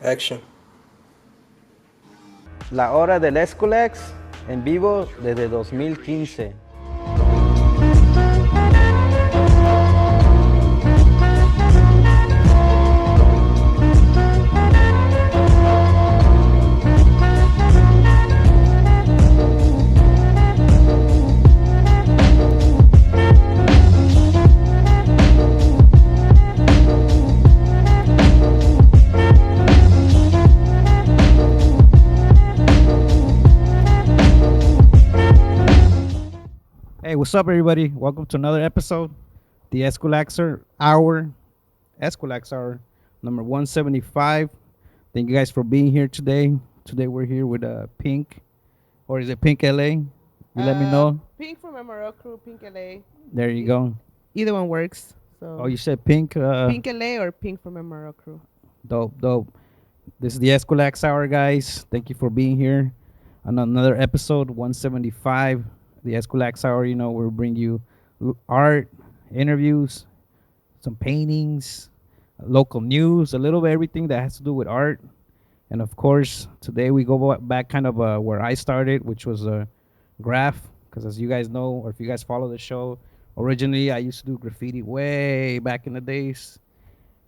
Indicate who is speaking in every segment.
Speaker 1: Action.
Speaker 2: La hora del Eskwilax en vivo desde 2015.
Speaker 3: Hey, what's up, everybody? Welcome to another episode, the Eskwilax Hour, number 175. Thank you guys for being here today. Today we're here with Pink, or is it Pink LA? You let me know.
Speaker 4: Pink from MRL crew, Pink LA.
Speaker 3: There you go.
Speaker 4: Either one works. So
Speaker 3: Oh, you said Pink.
Speaker 4: Pink LA or Pink from MRL crew.
Speaker 3: Dope. This is the Eskwilax Hour, guys. Thank you for being here on another episode, 175. The Eskwilax Hour, we'll bring you art, interviews, some paintings, local news, a little bit everything that has to do with art. And of course, today we go back kind of where I started, which was a graph. Because as you guys know, or if you guys follow the show, originally I used to do graffiti way back in the days.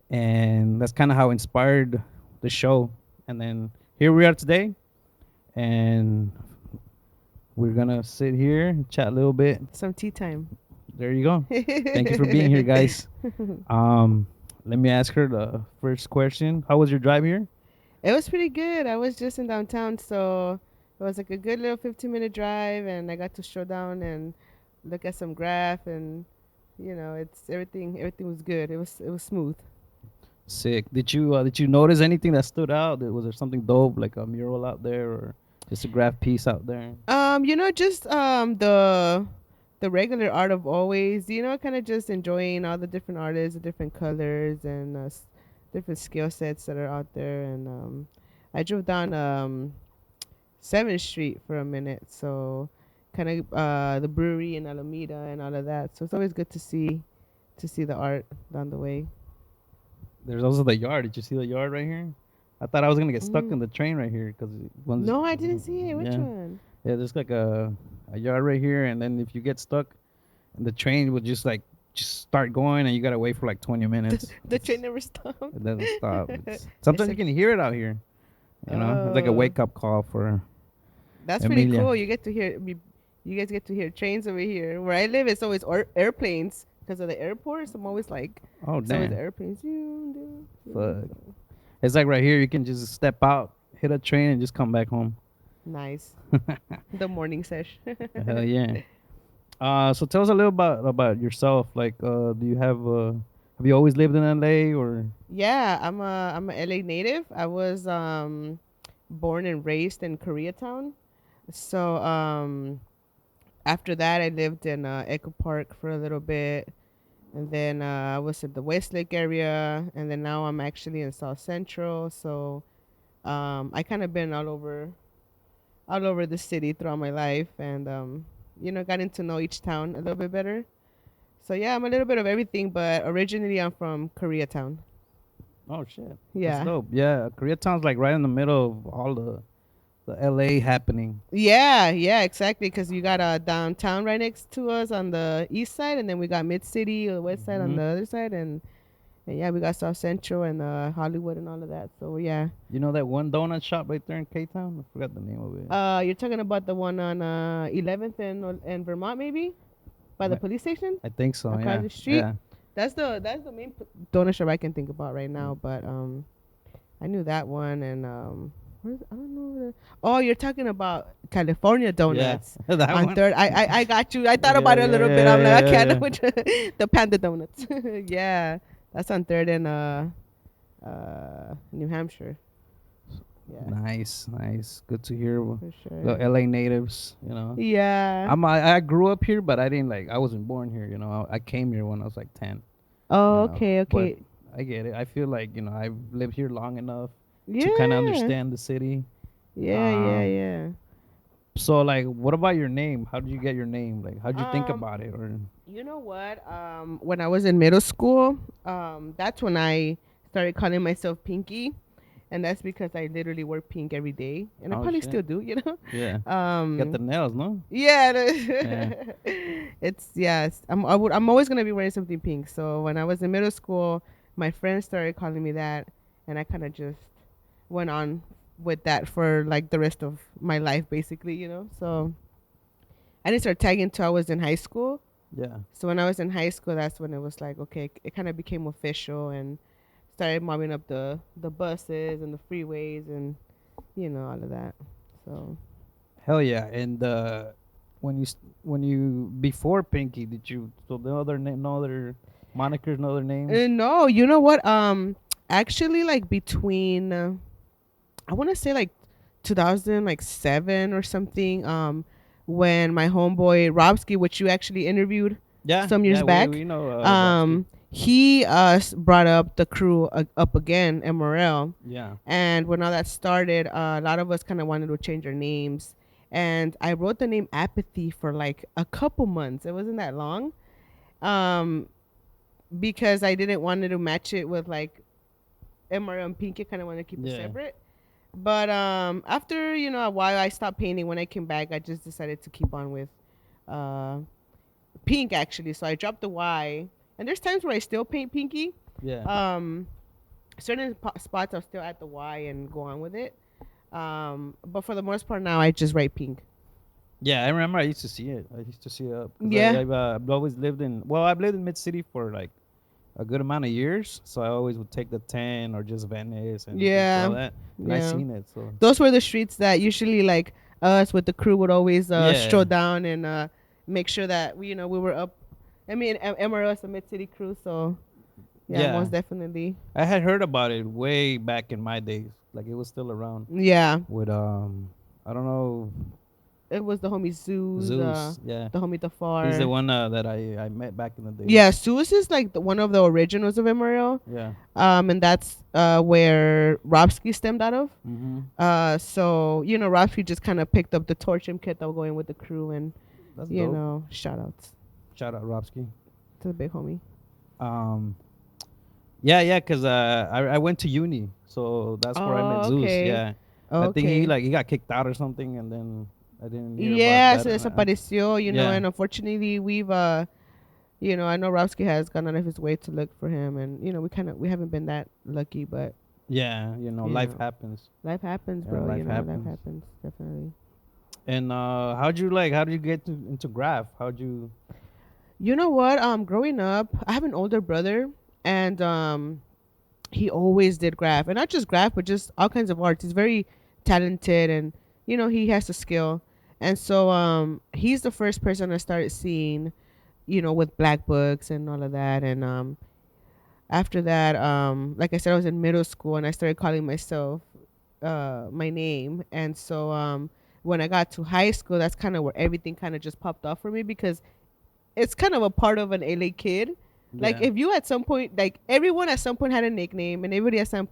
Speaker 3: And that's kind of how inspired the show. And then here we are today. And we're going to sit here and chat a little bit.
Speaker 4: Some tea time.
Speaker 3: There you go. Thank you for being here, guys. Let me ask her the first question. How was your drive here?
Speaker 4: It was pretty good. I was just in downtown, so it was like a good little 15-minute drive, and I got to stroll down and look at some graph, and it's everything. Everything was good. It was smooth.
Speaker 3: Sick. Did you notice anything that stood out? Was there something dope, like a mural out there, or just a graph piece out there?
Speaker 4: Just the regular art of always. Kind of just enjoying all the different artists, the different colors, and different skill sets that are out there. And I drove down 7th Street for a minute, so kind of the brewery in Alameda and all of that. So it's always good to see the art down the way.
Speaker 3: There's also the yard. Did you see the yard right here? I thought I was gonna get stuck in the train right here because
Speaker 4: No, I didn't see it. Which one?
Speaker 3: Yeah, there's like a yard right here, and then if you get stuck, the train will just start going, and you gotta wait for like 20 minutes.
Speaker 4: The train never stopped.
Speaker 3: It doesn't stop. Sometimes you can hear it out here. It's like a wake up call for.
Speaker 4: That's
Speaker 3: Emilia.
Speaker 4: pretty cool. You get to hear. You guys get to hear trains over here. Where I live, it's always airplanes because of the airports. I'm always like,
Speaker 3: Oh
Speaker 4: it's always
Speaker 3: damn!
Speaker 4: airplanes.
Speaker 3: Fuck. It's like right here. You can just step out, hit a train, and just come back home.
Speaker 4: Nice. The morning sesh.
Speaker 3: Hell yeah. So tell us a little about yourself. Like, do you have you always lived in LA or?
Speaker 4: Yeah, I'm a LA native. I was born and raised in Koreatown. So after that, I lived in Echo Park for a little bit, and then I was at the Westlake area, and then now I'm actually in South Central. So I kind of been all over the city throughout my life, and gotten to know each town a little bit better. So yeah, I'm a little bit of everything, but originally I'm from Koreatown.
Speaker 3: Oh shit.
Speaker 4: Yeah.
Speaker 3: That's dope. Yeah, Koreatown's like right in the middle of all the LA happening.
Speaker 4: Yeah, exactly. Because you got downtown right next to us on the east side, and then we got Mid City or West Side on the other side, and yeah, we got South Central and Hollywood and all of that. So yeah.
Speaker 3: You know that one donut shop right there in K-Town? I forgot the name of it.
Speaker 4: You're talking about the one on 11th and Vermont, maybe, by the police station
Speaker 3: I think so.
Speaker 4: across
Speaker 3: Yeah.
Speaker 4: the street.
Speaker 3: Yeah.
Speaker 4: That's the main donut shop I can think about right now. But I knew that one, and I don't know. Oh, you're talking about California Donuts.
Speaker 3: Yeah. That
Speaker 4: on
Speaker 3: one.
Speaker 4: Third. I got you. I thought about it a little bit. I'm like, okay, I know which the Panda Donuts. Yeah, that's on Third and New Hampshire. Yeah,
Speaker 3: Nice. Good to hear.
Speaker 4: for sure.
Speaker 3: The LA natives,
Speaker 4: Yeah.
Speaker 3: I grew up here, but I wasn't born here. I came here when I was like 10.
Speaker 4: Oh,
Speaker 3: But
Speaker 4: okay.
Speaker 3: I get it. I feel like I've lived here long enough
Speaker 4: Yeah.
Speaker 3: to kind of understand the city.
Speaker 4: Yeah,
Speaker 3: Um, So like, what about your name? How did you get your name? Like, how'd you think
Speaker 4: Um,
Speaker 3: about it? Or
Speaker 4: You know what? When I was in middle school, that's when I started calling myself Pinky. and that's because I literally wear pink every day, and I
Speaker 3: Oh,
Speaker 4: probably
Speaker 3: shit.
Speaker 4: still do. You know.
Speaker 3: Yeah. Got the
Speaker 4: Um.
Speaker 3: nails, no?
Speaker 4: Yeah.
Speaker 3: Yeah.
Speaker 4: It's yeah. I'm always gonna be wearing something pink. So when I was in middle school, my friends started calling me that, and I kind of just went on with that for like the rest of my life, basically. You know. So I didn't start tagging until I was in high school.
Speaker 3: Yeah.
Speaker 4: So when I was in high school, that's when it was like, okay, it kind of became official and started mobbing up the buses and the freeways and all of that. So
Speaker 3: Hell yeah. And when you before Pinky, did you so the other name, no other monikers, no other names?
Speaker 4: no, you know what? Actually, like between I want to say like 2000 like 7 or something. When my homeboy Robski, which you actually interviewed
Speaker 3: Yeah.
Speaker 4: some years
Speaker 3: Yeah.
Speaker 4: back,
Speaker 3: We know Robski.
Speaker 4: he brought up the crew up again, MRL.
Speaker 3: Yeah.
Speaker 4: And when all that started, a lot of us kind of wanted to change our names. And I wrote the name Apathy for like a couple months. It wasn't that long. Um, because I didn't want to match it with like MRL and Pinky. Kind of wanted to keep it
Speaker 3: Yeah.
Speaker 4: separate. But after a while, I stopped painting. When I came back, I just decided to keep on with uh, Pink actually. So I dropped the Y. And there's times where I still paint Pinky.
Speaker 3: Yeah.
Speaker 4: Certain spots I'll still add the Y and go on with it. But for the most part now I just write pink.
Speaker 3: Yeah, I remember I used to see it. I used to see it up. 'Cause
Speaker 4: Yeah.
Speaker 3: I've always lived I've lived in Mid City for like a good amount of years, so I always would take the 10 or just Venice and
Speaker 4: Yeah.
Speaker 3: all that. And I
Speaker 4: Yeah.
Speaker 3: seen it, so
Speaker 4: Those were the streets that usually like us with the crew would always
Speaker 3: Yeah.
Speaker 4: stroll down and make sure that we were up. I mean, MRL is a mid city crew, so yeah,
Speaker 3: Yeah.
Speaker 4: most definitely.
Speaker 3: I had heard about it way back in my days. Like it was still around
Speaker 4: Yeah,
Speaker 3: with I don't know,
Speaker 4: it was the homie Zeus,
Speaker 3: Zeus. Yeah.
Speaker 4: the homie Tafar.
Speaker 3: He's the one that I met back in the day.
Speaker 4: Yeah, Zeus is like one of the originals of MRL.
Speaker 3: Yeah.
Speaker 4: And that's where Robski stemmed out of.
Speaker 3: Mhm.
Speaker 4: So Robski just kind of picked up the torch and kept on going with the crew, and
Speaker 3: That's dope.
Speaker 4: shout outs
Speaker 3: Shout out Robski.
Speaker 4: to the big homie.
Speaker 3: Yeah, cause I went to uni, so that's where I met Zeus.
Speaker 4: Okay.
Speaker 3: Yeah, I think he got kicked out or something, and then I didn't hear
Speaker 4: Yeah,
Speaker 3: about
Speaker 4: so
Speaker 3: that.
Speaker 4: desapareció,
Speaker 3: Yeah.
Speaker 4: and unfortunately we've I know Robski has gone out of his way to look for him, and we haven't been that lucky, but
Speaker 3: Yeah, life
Speaker 4: Yeah.
Speaker 3: happens.
Speaker 4: life happens,
Speaker 3: Yeah,
Speaker 4: bro.
Speaker 3: life
Speaker 4: Life
Speaker 3: happens.
Speaker 4: happens definitely.
Speaker 3: And how did you get into graph? How'd you?
Speaker 4: You know what? Growing up, I have an older brother, and he always did graph, and not just graph, but just all kinds of arts. He's very talented, and he has the skill. And so he's the first person I started seeing, with black books and all of that. And after that, like I said, I was in middle school, and I started calling myself my name. And so when I got to high school, that's kind of where everything kind of just popped off for me, because it's kind of a part of an LA kid. Like
Speaker 3: Yeah.
Speaker 4: if you at some point, like everyone at some point had a nickname, and everybody at some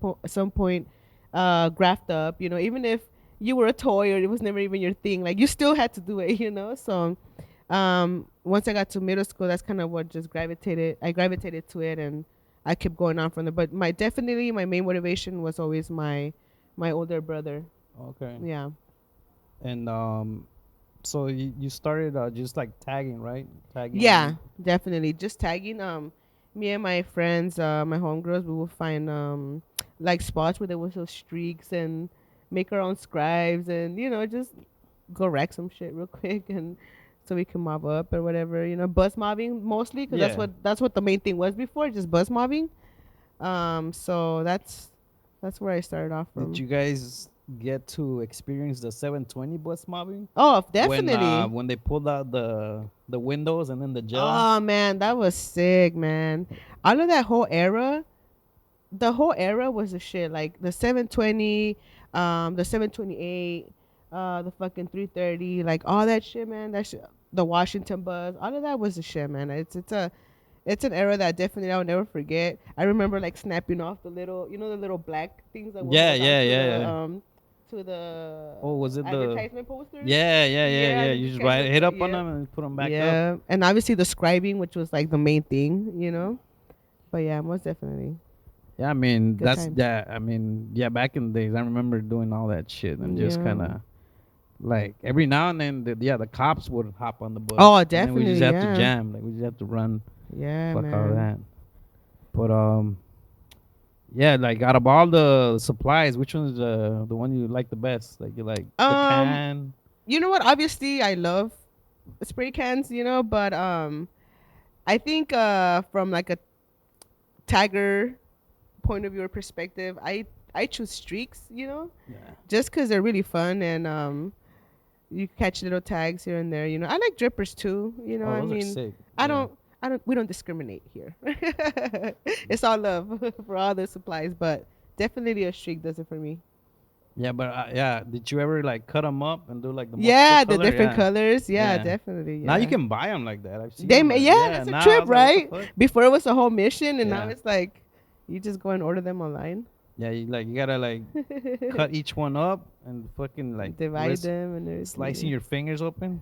Speaker 4: point graphed up, even if you were a toy or it was never even your thing, like you still had to do it, So once I got to middle school, that's kind of what just I gravitated to it, and I kept going on from there. But my main motivation was always my older brother.
Speaker 3: Okay.
Speaker 4: Yeah.
Speaker 3: And so you started just like tagging, right? Tagging.
Speaker 4: Yeah, definitely. Just tagging. Me and my friends, my homegirls, we will find like spots where there was those streaks and make our own scribes, and just go wreck some shit real quick, and so we can mob up or whatever. Buzz mobbing mostly, because
Speaker 3: Yeah.
Speaker 4: that's what the main thing was before, just buzz mobbing. So that's where I started off from.
Speaker 3: Did you guys get to experience the 720 bus mobbing?
Speaker 4: Oh, definitely.
Speaker 3: When they pulled out the windows and then the gel.
Speaker 4: Oh man, that was sick, man. All of that whole era, the whole era was the shit. Like the 720, the 728, the fucking 330, like all that shit, man. That shit, the Washington buzz, all of that was the shit, man. It's an era that definitely I'll never forget. I remember like snapping off the little, the little black things that
Speaker 3: Yeah,
Speaker 4: hold on
Speaker 3: yeah,
Speaker 4: to
Speaker 3: yeah.
Speaker 4: to the
Speaker 3: Oh, was it the?
Speaker 4: advertisement posters.
Speaker 3: Yeah,
Speaker 4: Yeah,
Speaker 3: You
Speaker 4: you
Speaker 3: just
Speaker 4: catch it,
Speaker 3: hit up on
Speaker 4: yeah.
Speaker 3: them and put them back up.
Speaker 4: Yeah, and obviously the scribing, which was like the main thing, But yeah, most definitely.
Speaker 3: Yeah, I mean
Speaker 4: Good
Speaker 3: that's
Speaker 4: times.
Speaker 3: yeah. I mean, yeah. Back in the days, I remember doing all that shit and just
Speaker 4: Yeah.
Speaker 3: kind of like every now and then, the cops would hop on the bus.
Speaker 4: Oh,
Speaker 3: And then we just
Speaker 4: definitely.
Speaker 3: have to
Speaker 4: Yeah.
Speaker 3: jam. Like we just have to run.
Speaker 4: Yeah,
Speaker 3: Fuck all
Speaker 4: man.
Speaker 3: that. But yeah. Like out of all the supplies, which one's the one you like the best? Like you like the
Speaker 4: Um,
Speaker 3: can?
Speaker 4: you know what? Obviously, I love spray cans. But I think from like a tagger point of view or perspective, I choose streaks.
Speaker 3: Yeah.
Speaker 4: Just because they're really fun and you catch little tags here and there. I like drippers too.
Speaker 3: Oh,
Speaker 4: I
Speaker 3: those are
Speaker 4: mean,
Speaker 3: sick.
Speaker 4: I
Speaker 3: Yeah.
Speaker 4: don't, we don't discriminate here. It's all love for all the supplies, but definitely a streak does it for me.
Speaker 3: Yeah, but yeah. Did you ever like cut them up and do like the multiple
Speaker 4: Yeah, the
Speaker 3: color?
Speaker 4: different
Speaker 3: Yeah.
Speaker 4: colors. Yeah,
Speaker 3: Yeah.
Speaker 4: definitely.
Speaker 3: Now you
Speaker 4: Yeah.
Speaker 3: can buy them like that. I've seen them. Like,
Speaker 4: Yeah,
Speaker 3: yeah.
Speaker 4: that's a
Speaker 3: Now I
Speaker 4: trip,
Speaker 3: was like, what the
Speaker 4: right?
Speaker 3: fuck?
Speaker 4: Before it was a whole mission, and now
Speaker 3: Yeah.
Speaker 4: it's like you just go and order them online.
Speaker 3: Yeah. You gotta like cut each one up and fucking like
Speaker 4: Divide them and everything.
Speaker 3: slicing your fingers open.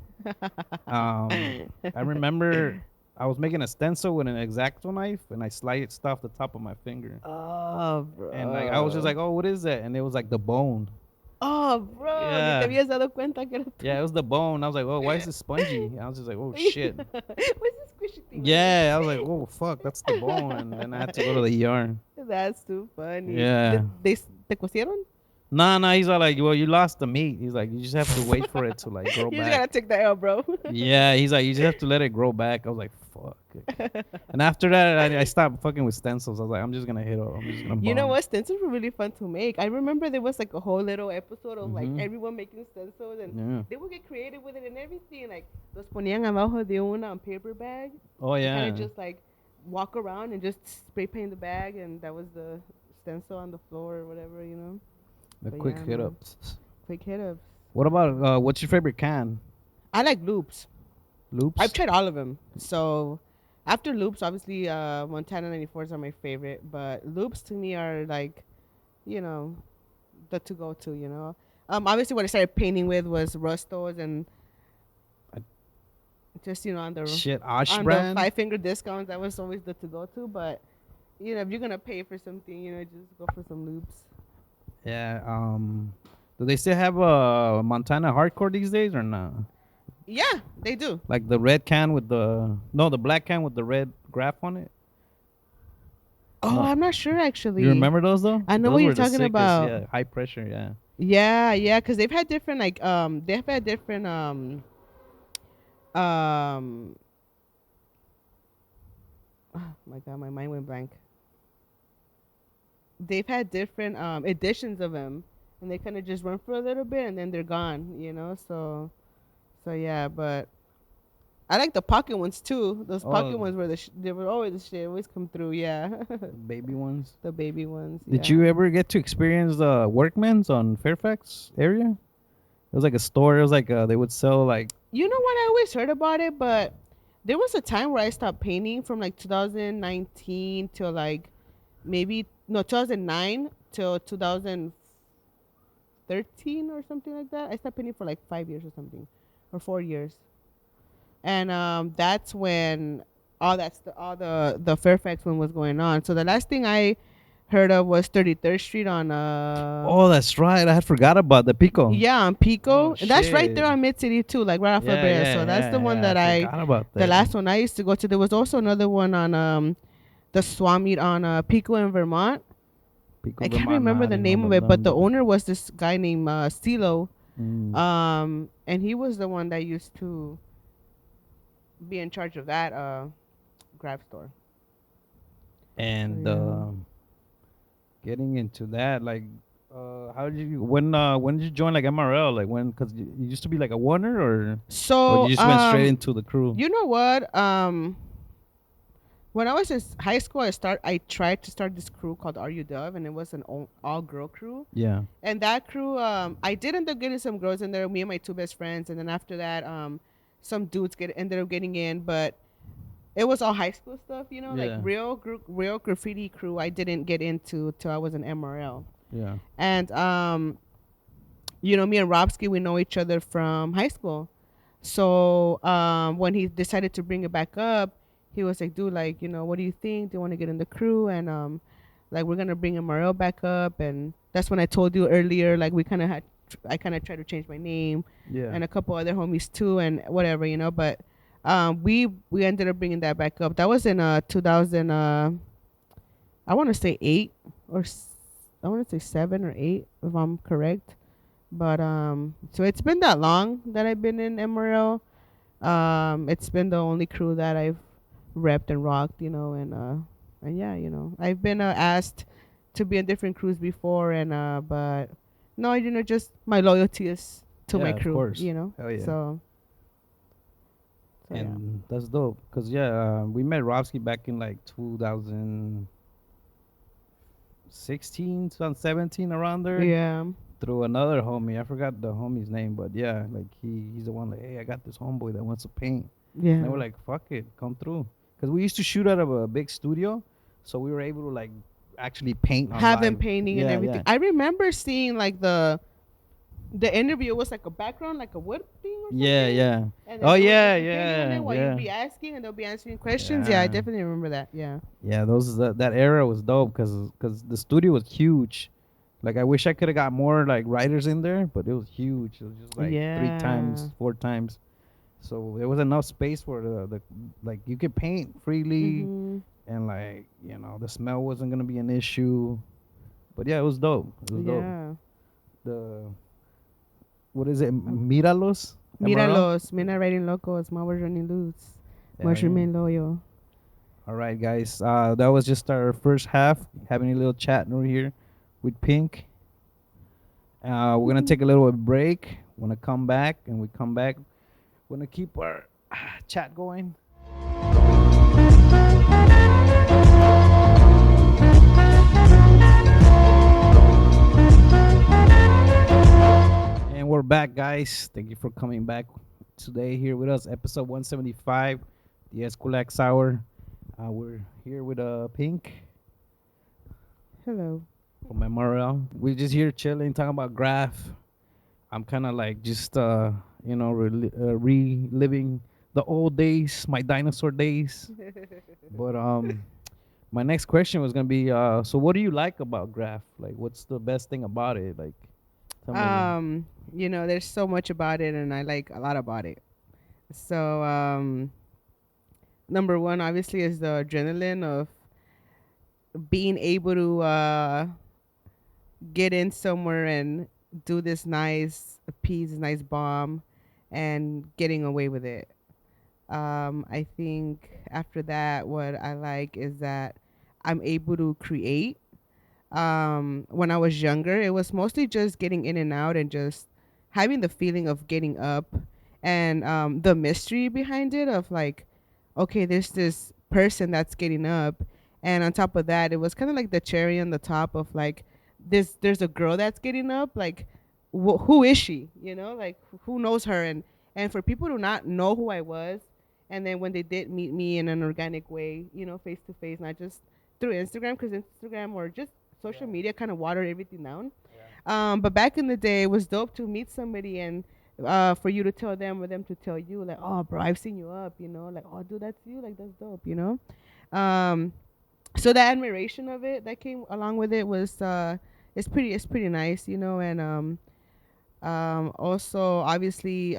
Speaker 3: I remember I was making a stencil with an X-Acto knife and I sliced off the top of my finger.
Speaker 4: Oh, bro.
Speaker 3: And like I was just like, oh, what is that? And it was like the bone.
Speaker 4: Oh, bro. Ni te
Speaker 3: Yeah.
Speaker 4: habías dado cuenta que era
Speaker 3: Yeah, it was the bone. I was like, oh, why is it spongy? And I was just like, oh shit.
Speaker 4: What's this squishy thing?
Speaker 3: Yeah, I was like, oh fuck, that's the bone. And then I had to go to the ER.
Speaker 4: That's too funny.
Speaker 3: Yeah.
Speaker 4: Te cosieron?
Speaker 3: Nah, he's all like, well, you lost the meat. He's like, you just have to wait for it to like grow
Speaker 4: You just gotta
Speaker 3: back.
Speaker 4: take the L, bro.
Speaker 3: Yeah, he's like, you just have to let it grow back. I was like, fuck. And after that, I stopped fucking with stencils. I was like, I'm just gonna hit it. I'm just gonna.
Speaker 4: You know
Speaker 3: bomb.
Speaker 4: what? Stencils were really fun to make. I remember there was like a whole little episode of like
Speaker 3: Mhm.
Speaker 4: everyone making stencils and
Speaker 3: Yeah.
Speaker 4: they would get creative with it and everything. Like, los ponían abajo de una paper bag.
Speaker 3: Oh yeah.
Speaker 4: Kind of just like walk around and just spray paint the bag, and that was the stencil on the floor or whatever.
Speaker 3: The
Speaker 4: But
Speaker 3: quick
Speaker 4: yeah,
Speaker 3: hit
Speaker 4: man.
Speaker 3: ups.
Speaker 4: Quick hit ups.
Speaker 3: What about what's your favorite can?
Speaker 4: I like loops.
Speaker 3: Loops.
Speaker 4: I've tried all of them. So after loops, obviously, Montana 94s are my favorite. But loops to me are like, you know, the to go to. Obviously, what I started painting with was Rustos and just on the
Speaker 3: Shit, Osh
Speaker 4: on the
Speaker 3: brand.
Speaker 4: 5-finger discounts. That was always the to go to. But if you're gonna pay for something, just go for some loops.
Speaker 3: Yeah. Do they still have Montana hardcore these days or not?
Speaker 4: Yeah, they do.
Speaker 3: Like the red can with the black can with the red graph on it.
Speaker 4: Oh,
Speaker 3: No.
Speaker 4: I'm not sure actually.
Speaker 3: You remember those though?
Speaker 4: I know
Speaker 3: Those
Speaker 4: what you're
Speaker 3: were the
Speaker 4: talking
Speaker 3: sickest,
Speaker 4: about.
Speaker 3: Yeah, high pressure. Yeah.
Speaker 4: Yeah, because they've had different they've had different oh my god, my mind went blank. They've had different editions of them, and they kind of just run for a little bit and then they're gone. So yeah, but I like the pocket ones too. Those pocket
Speaker 3: Oh.
Speaker 4: ones were they were always the shit. Always come through. Yeah,
Speaker 3: Baby ones.
Speaker 4: the baby ones.
Speaker 3: Did
Speaker 4: yeah.
Speaker 3: you ever get to experience the Workman's on Fairfax area? It was like a store. It was like they would sell like
Speaker 4: You know what? I always heard about it, but there was a time where I stopped painting from like 2019 till like maybe no 2009 till 2013 or something like that. I stopped painting for like 5 years or something, or 4 years, and that's when all the Fairfax one was going on. So the last thing I heard of was 33rd Street on
Speaker 3: oh, that's right. I had forgot about the Pico.
Speaker 4: yeah, on Pico.
Speaker 3: Oh,
Speaker 4: And that's right
Speaker 3: shit.
Speaker 4: there on Mid City too, like right off of Brea. So that's the one that I
Speaker 3: forgot about that.
Speaker 4: the last one I used to go to. There was also another one on the Swap Meet on Pico in Vermont.
Speaker 3: Pico,
Speaker 4: I can't
Speaker 3: Vermont,
Speaker 4: remember
Speaker 3: nah,
Speaker 4: the
Speaker 3: I didn't
Speaker 4: name
Speaker 3: know
Speaker 4: of it,
Speaker 3: about
Speaker 4: but the
Speaker 3: them.
Speaker 4: owner was this guy named Stilo.
Speaker 3: Mm.
Speaker 4: And he was the one that used to be in charge of that grab store.
Speaker 3: And
Speaker 4: Yeah.
Speaker 3: getting into that, like, how did you when did you join like MRL? Like when? Cause you used to be like a oneer, or
Speaker 4: So
Speaker 3: you just went straight into the crew.
Speaker 4: you know what? When I was in high school, I tried to start this crew called Are You Dove, and it was an all girl crew.
Speaker 3: Yeah.
Speaker 4: And that crew, I did end up getting some girls in there, me and my two best friends, and then after that, some dudes ended up getting in, but it was all high school stuff,
Speaker 3: Yeah.
Speaker 4: like real graffiti crew. I didn't get into till I was in MRL,
Speaker 3: Yeah.
Speaker 4: and me and Robsky, we know each other from high school, so when he decided to bring it back up, he was like, dude, like, what do you think? Do you want to get in the crew? And like we're gonna bring MRL back up, and that's when I told you earlier, like we kind of had, I kind of tried to change my name,
Speaker 3: Yeah.
Speaker 4: and a couple other homies too, and whatever, you know. But we ended up bringing that back up. That was in 2000. I want to say 8 or I want to say 7 or 8 if I'm correct. But so it's been that long that I've been in MRL. It's been the only crew that I've repped and rocked, you know, and yeah, you know, I've been asked to be in different crews before, and but no, you know, just my loyalty is to
Speaker 3: Yeah,
Speaker 4: my
Speaker 3: of
Speaker 4: crew,
Speaker 3: course.
Speaker 4: you know.
Speaker 3: Hell yeah.
Speaker 4: So yeah.
Speaker 3: And that's dope. Cause yeah, we met Robski back in like 2016, 2017, around there.
Speaker 4: Yeah.
Speaker 3: Through another homie. I forgot the homie's name, but yeah, like he's the one like, hey, I got this homeboy that wants to paint.
Speaker 4: Yeah.
Speaker 3: And they were like, fuck it, come through. Because we used to shoot out of a big studio, so we were able to like actually paint on
Speaker 4: have them
Speaker 3: live.
Speaker 4: painting and
Speaker 3: Yeah,
Speaker 4: everything.
Speaker 3: yeah.
Speaker 4: I remember seeing like the interview was like a background, like a wood thing or something.
Speaker 3: Yeah, yeah.
Speaker 4: And then
Speaker 3: Oh
Speaker 4: they would
Speaker 3: yeah,
Speaker 4: just be painting on
Speaker 3: yeah,
Speaker 4: it while you'd be
Speaker 3: yeah.
Speaker 4: asking, and they'll be answering questions. Yeah, I
Speaker 3: Yeah.
Speaker 4: definitely remember that. Yeah.
Speaker 3: Yeah, that era was dope because the studio was huge. Like I wish I could have got more like writers in there, but it was huge. It was just like 3 times,
Speaker 4: Yeah.
Speaker 3: 4 times. So there was enough space for the like you could paint freely,
Speaker 4: Mhm.
Speaker 3: and like you know the smell wasn't gonna be an issue. But yeah, it was dope. It was dope.
Speaker 4: Yeah.
Speaker 3: The what is it? Miralos. MRL?
Speaker 4: Míralos, mira writing locos, más running loose.
Speaker 3: Yeah,
Speaker 4: Must
Speaker 3: yeah.
Speaker 4: remain loyal.
Speaker 3: All right, guys. That was just our first half. Having a little chat over here with Pink. We're gonna take a little break. We're gonna come back, and we come back. We're gonna keep our chat going. And we're back, guys. Thank you for coming back today here with us. Episode 175, the Eskwilax Hour. We're here with Pink
Speaker 4: Hello.
Speaker 3: from MRL. We're just here chilling, talking about graph. I'm kind of like just reliving the old days, my dinosaur days. But my next question was gonna be, so what do you like about graph? Like, what's the best thing about it? Like, tell me.
Speaker 4: You know, there's so much about it, and I like a lot about it. So, number one, obviously, is the adrenaline of being able to get in somewhere and do this nice piece, nice bomb, and getting away with it. I think after that, what I like is that I'm able to create. When I was younger, it was mostly just getting in and out and just having the feeling of getting up, and the mystery behind it of like, okay, there's this person that's getting up, and on top of that, it was kind of like the cherry on the top of like this. There's a girl that's getting up, like who is she? You know, like who knows her? And for people to not know who I was, and then when they did meet me in an organic way, you know, face to face, not just through Instagram, because Instagram or just social media kind of watered everything down. But back in the day, it was dope to meet somebody and for you to tell them or them to tell you, like, oh, bro, I've seen you up, you know, like, oh, dude, that's you, like, that's dope, you know. Um, so the admiration of it that came along with it was it's pretty nice, you know, and also obviously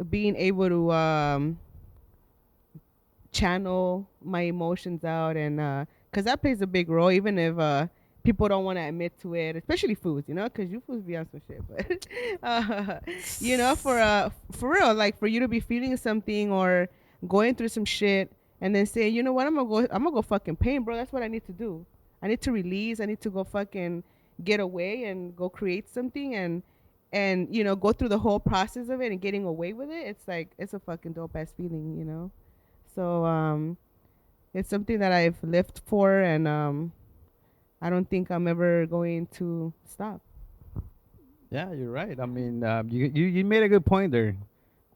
Speaker 4: being able to channel my emotions out, and because that plays a big role, even if people don't want to admit to it, especially foods, you know, because you foods be on some shit. But you know, for real, like for you to be feeling something or going through some shit and then say, you know what, I'm gonna go fucking paint, bro. That's what I need to do. I need to release. I need to go fucking get away and go create something, and you know, go through the whole process of it and getting away with it. It's like it's a fucking dope ass feeling, you know. So it's something that I've lived for, and I don't think I'm ever going to stop.
Speaker 3: Yeah, you're right. I mean, you made a good point there.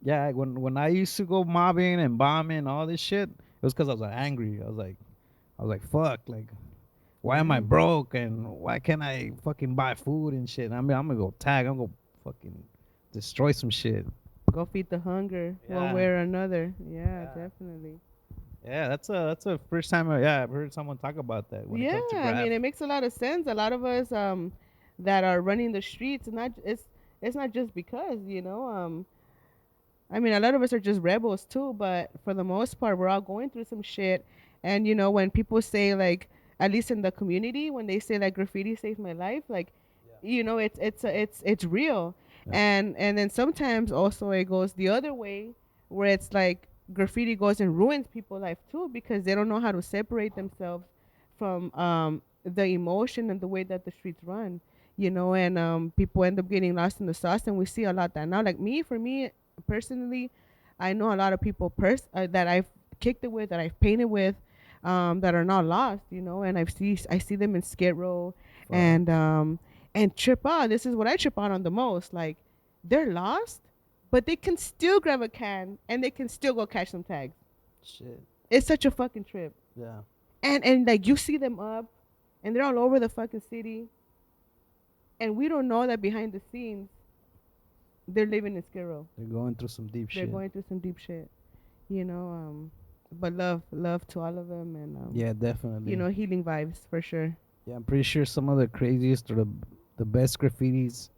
Speaker 3: Yeah, when I used to go mobbing and bombing all this shit, it was because I was angry. I was like, fuck, like, why am I broke and why can't I fucking buy food and shit? I mean, I'm gonna go tag. I'm gonna go fucking destroy some shit.
Speaker 4: Go feed the hunger
Speaker 3: Yeah.
Speaker 4: one way or another. Yeah,
Speaker 3: Yeah.
Speaker 4: definitely.
Speaker 3: Yeah, that's a first time. Yeah, I've heard someone talk about that when it
Speaker 4: Yeah,
Speaker 3: comes to
Speaker 4: I
Speaker 3: graph.
Speaker 4: mean, it makes a lot of sense. A lot of us that are running the streets, not it's not just because I mean, a lot of us are just rebels too, but for the most part, we're all going through some shit. And when people say like, at least in the community, when they say like graffiti saved my life, like, it's real.
Speaker 3: Yeah.
Speaker 4: And then sometimes also it goes the other way, where it's like graffiti goes and ruins people's life too, because they don't know how to separate themselves from the emotion and the way that the streets run. And people end up getting lost in the sauce, and we see a lot that now. Like me, for me personally, I know a lot of people that I've kicked it with, that I've painted with, that are not lost, and I see them in Skid Row,
Speaker 3: Fuck.
Speaker 4: and trip out. This is what I trip out on the most. Like, they're lost, but they can still grab a can and they can still go catch some tags.
Speaker 3: Shit.
Speaker 4: It's such a fucking trip.
Speaker 3: Yeah.
Speaker 4: And like you see them up, and they're all over the fucking city, and we don't know that behind the scenes they're living in Skid Row.
Speaker 3: They're going through some deep
Speaker 4: They're
Speaker 3: shit.
Speaker 4: going through some deep shit, but love to all of them, and
Speaker 3: Yeah, definitely.
Speaker 4: healing vibes for sure.
Speaker 3: Yeah, I'm pretty sure some of the craziest or the best graffitis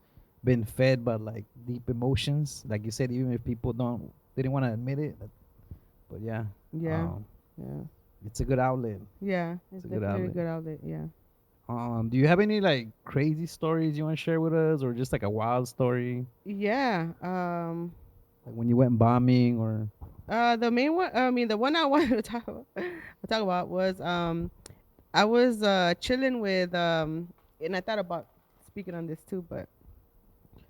Speaker 3: been fed by like deep emotions. Like you said, even if people they didn't want to admit it. But yeah.
Speaker 4: Yeah,
Speaker 3: Um,
Speaker 4: yeah,
Speaker 3: it's a good outlet.
Speaker 4: yeah. It's
Speaker 3: a good
Speaker 4: definitely a
Speaker 3: outlet.
Speaker 4: good outlet. Yeah.
Speaker 3: Do you have any like crazy stories you want to share with us, or just like a wild story,
Speaker 4: Yeah.
Speaker 3: like when you went bombing or?
Speaker 4: The main one. I mean, the one I wanted to talk about was I was chilling with and I thought about speaking on this too, but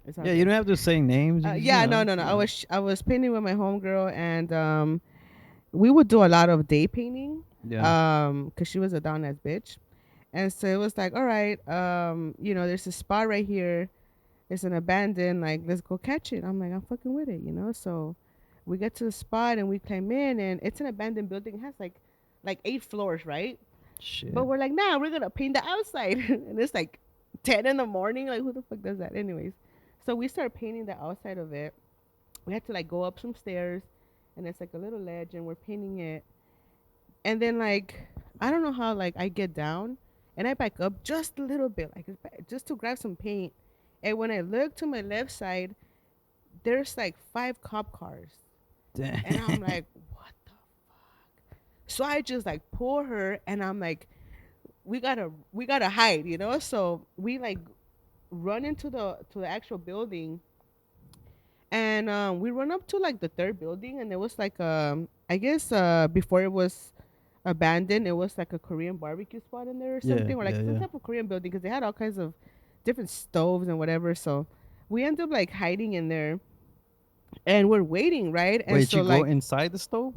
Speaker 4: it's
Speaker 3: Yeah, you don't have to say names. You just,
Speaker 4: yeah,
Speaker 3: you know,
Speaker 4: no.
Speaker 3: you
Speaker 4: I was painting with my homegirl, and we would do a lot of day painting.
Speaker 3: Yeah.
Speaker 4: Cause she was a down ass bitch, and so it was like, all right, there's a spot right here. It's an abandoned. Like, let's go catch it. I'm like, I'm fucking with it. So we get to the spot and we climb in, and it's an abandoned building. It has like 8 floors, right?
Speaker 3: Shit.
Speaker 4: But we're like, nah, we're gonna paint the outside, and it's like 10 in the morning. Like, who the fuck does that? Anyways, so we start painting the outside of it. We had to like go up some stairs, and it's like a little ledge, and we're painting it. And then like, I don't know how, like, I get down and I back up just a little bit, like just to grab some paint. And when I look to my left side, there's like 5 cop cars,
Speaker 3: Damn.
Speaker 4: and I'm like, what the fuck? So I just like pull her, and I'm like, we gotta hide. So we like run into the actual building, and we run up to like the third building, and it was like I guess before it was abandoned, it was like a Korean barbecue spot in there or
Speaker 3: Yeah,
Speaker 4: something, or like
Speaker 3: yeah,
Speaker 4: some
Speaker 3: yeah.
Speaker 4: type of Korean building, because they had all kinds of different stoves and whatever. So we end up like hiding in there, and we're waiting, right? And
Speaker 3: Wait,
Speaker 4: so
Speaker 3: you go
Speaker 4: like
Speaker 3: inside the stove?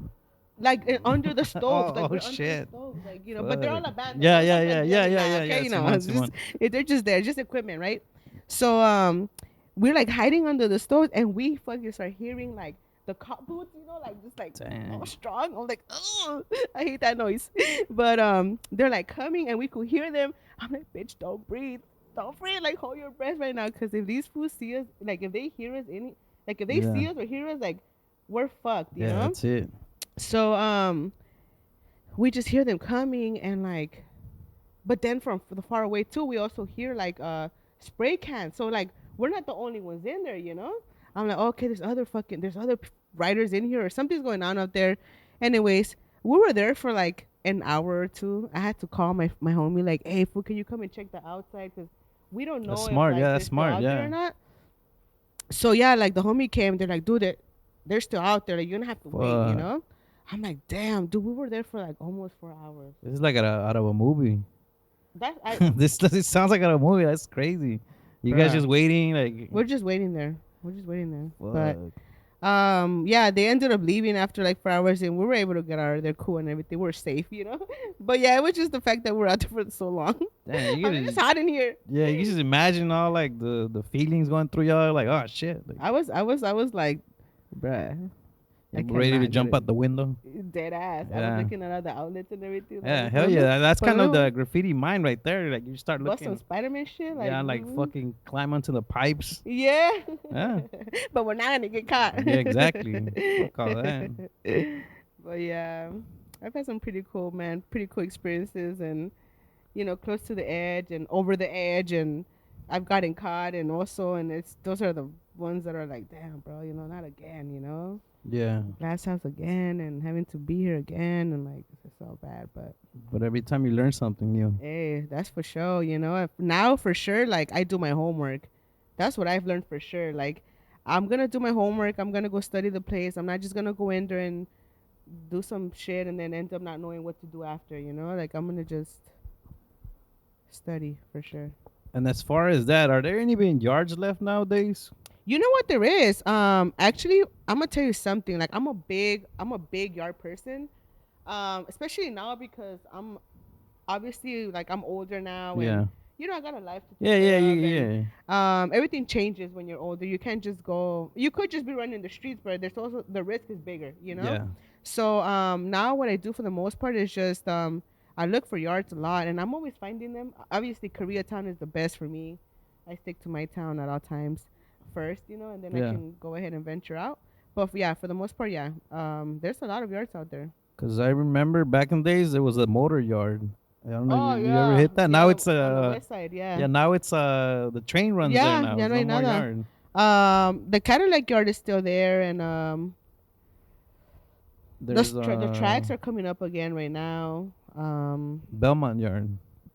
Speaker 4: under the stoves, like
Speaker 3: Oh,
Speaker 4: we're under the
Speaker 3: shit.
Speaker 4: stoves, like but they're all
Speaker 3: Fuck.
Speaker 4: abandoned.
Speaker 3: Yeah,
Speaker 4: They're
Speaker 3: yeah,
Speaker 4: not
Speaker 3: yeah,
Speaker 4: gonna do
Speaker 3: yeah,
Speaker 4: anything
Speaker 3: yeah,
Speaker 4: now,
Speaker 3: yeah,
Speaker 4: okay,
Speaker 3: yeah. Simon,
Speaker 4: it's just,
Speaker 3: Simon.
Speaker 4: they're just there, just equipment, right? So we're like hiding under the stoves, and we fucking start hearing like the cop boots, like just like
Speaker 3: Damn.
Speaker 4: all strong. I'm like, oh, I hate that noise. But they're like coming, and we could hear them. I'm like, bitch, don't breathe, like hold your breath right now, because if these fools see us, like if they hear us like if they
Speaker 3: Yeah.
Speaker 4: see us or hear us, like we're fucked,
Speaker 3: Yeah, that's it.
Speaker 4: So we just hear them coming, and like, but then from the far away too, we also hear like spray cans. So like, we're not the only ones in there. I'm like, okay, there's other riders in here, or something's going on out there. Anyways, we were there for like an hour or two. I had to call my homie, like, hey, fool, can you come and check the outside, because we don't know
Speaker 3: That's
Speaker 4: if
Speaker 3: smart.
Speaker 4: like
Speaker 3: Yeah,
Speaker 4: they're
Speaker 3: that's
Speaker 4: still
Speaker 3: smart.
Speaker 4: out there
Speaker 3: Yeah.
Speaker 4: or not. So yeah, like the homie came. They're like, dude, they're still out there. Like, you're gonna have to wait.
Speaker 3: Fuck.
Speaker 4: I'm like, damn, dude, we were there for like almost 4 hours.
Speaker 3: This is like out of a movie.
Speaker 4: That I,
Speaker 3: It sounds like out of a movie. That's crazy. You guys
Speaker 4: Bruh.
Speaker 3: just waiting, like.
Speaker 4: we're just waiting there. But
Speaker 3: Fuck.
Speaker 4: yeah, they ended up leaving after like 4 hours, and we were able to get out of there cool and everything. We're safe. But yeah, it was just the fact that we're out there for so long.
Speaker 3: Damn, you
Speaker 4: I mean,
Speaker 3: gotta
Speaker 4: it's hot in here.
Speaker 3: Yeah, you just imagine all like the feelings going through y'all. Like, oh shit, like,
Speaker 4: I was like, bruh, I
Speaker 3: I'm ready to
Speaker 4: cannot
Speaker 3: jump
Speaker 4: get
Speaker 3: out the window.
Speaker 4: dead ass. I
Speaker 3: Yeah.
Speaker 4: was looking at all the outlets and everything.
Speaker 3: Yeah,
Speaker 4: like,
Speaker 3: hell yeah. That's
Speaker 4: put
Speaker 3: kind of
Speaker 4: little-
Speaker 3: the graffiti mind right there. Like you start
Speaker 4: bust some
Speaker 3: looking,
Speaker 4: Spider-Man shit. Like,
Speaker 3: yeah, like fucking climb onto the pipes.
Speaker 4: Yeah.
Speaker 3: Yeah.
Speaker 4: But we're not gonna get caught.
Speaker 3: Yeah, exactly. Fuck all that.
Speaker 4: But yeah. I've had some pretty cool, man, pretty cool experiences, and close to the edge and over the edge, and I've gotten caught, and also, and it's those are the ones that are like, damn, bro, not again,
Speaker 3: Yeah.
Speaker 4: glass house again, and having to be here again, and like it's so bad, but
Speaker 3: But every time you learn something new.
Speaker 4: hey, that's for sure. Now for sure, like I do my homework. That's what I've learned for sure. Like I'm gonna do my homework. I'm gonna go study the place. I'm not just gonna go in there and do some shit and then end up not knowing what to do after. Like I'm gonna just study for sure.
Speaker 3: And as far as that, are there any even yards left nowadays?
Speaker 4: You know what there is? Actually, I'm gonna tell you something. Like I'm a big yard person. Especially now because I'm obviously like I'm older now,
Speaker 3: Yeah.
Speaker 4: and I got a life to
Speaker 3: Yeah,
Speaker 4: take
Speaker 3: yeah,
Speaker 4: care of,
Speaker 3: yeah,
Speaker 4: and
Speaker 3: yeah.
Speaker 4: everything changes when you're older. You can't just go. You could just be running the streets, but there's also the risk is bigger.
Speaker 3: Yeah.
Speaker 4: So now what I do for the most part is just I look for yards a lot, and I'm always finding them. Obviously, Koreatown is the best for me. I stick to my town at all times first, and then I
Speaker 3: Yeah.
Speaker 4: can go ahead and venture out. But yeah, for the most part, yeah, there's a lot of yards out there.
Speaker 3: Cause I remember back in days there was a motor yard. I don't know if
Speaker 4: Oh
Speaker 3: you ever
Speaker 4: yeah,
Speaker 3: hit that.
Speaker 4: yeah,
Speaker 3: Now it's
Speaker 4: on the west side, yeah.
Speaker 3: yeah, now it's the train runs there
Speaker 4: Yeah,
Speaker 3: now.
Speaker 4: ya
Speaker 3: It's
Speaker 4: no
Speaker 3: no
Speaker 4: hay
Speaker 3: more
Speaker 4: nada.
Speaker 3: yard.
Speaker 4: The Cadillac yard is still there, and
Speaker 3: There's
Speaker 4: the tracks are coming up again right now.
Speaker 3: Belmont yard.